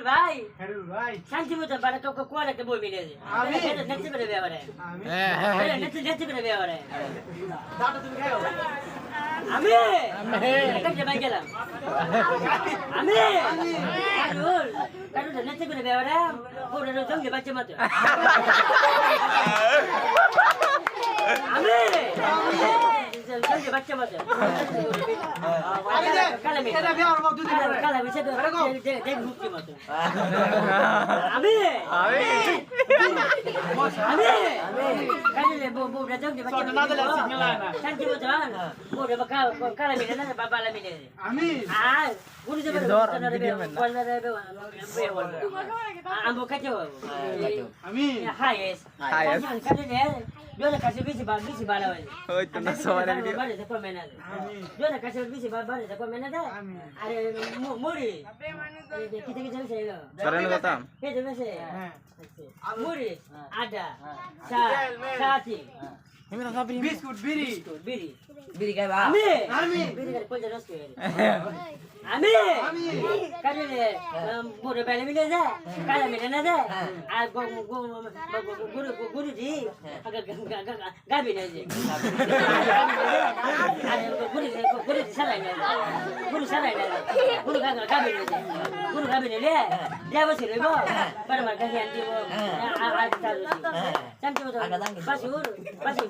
ভাই খাইরুল ভাই শান্তি মতো বাড়া কাউকে কোয়ার একটা বই মিলে যায় আমি নেচে করে ব্যাপারে আমি নেচে করে ব্যাপারে দাদা তুমি খাও আমি একটা জায়গায় গেলাম আমি কারুল কারুল নেচে করে ব্যাপারে ওরে সঙ্গে বাচ্চা মতো আমি সঙ্গে বাচ্চা মতো এটা বিয়ার মত দুদিন পরে কালা মিশে তো দেখ মুক্তি মতো আমি কাজে বউটা জঙ্গি বাচ্চা না দিলে সিগন্যাল আয় না শান্তি মতো বউটা কালা মিলে না বাবালা মিলে আমি আর গুলি যাবে বলনা যাবে আমবো কাছে আমি হাইস কাজে নে Yo kaçı bizi bana var. ওই তো না সবার video Bari de komena. Yo kaçı bizi bari de komena da. Are muri. Kita kita say lo. সরেন কথা Kita mese. Muri ada. Sati. Biscuit বিড়ি Biri. বিড়ি খাইবা Ami. Biri kali polja rasko. Ami. Kaje le muri bale mile da. Kala mile na da. Ar guru ji. Aga gabi na ji. Guru sarai na. Guru sarai na. Guru gabi na ji. Guru gabi na le. Dia basi le bo. Para mar gahi anti bo. Ar ta ji. Sampai betul. Basi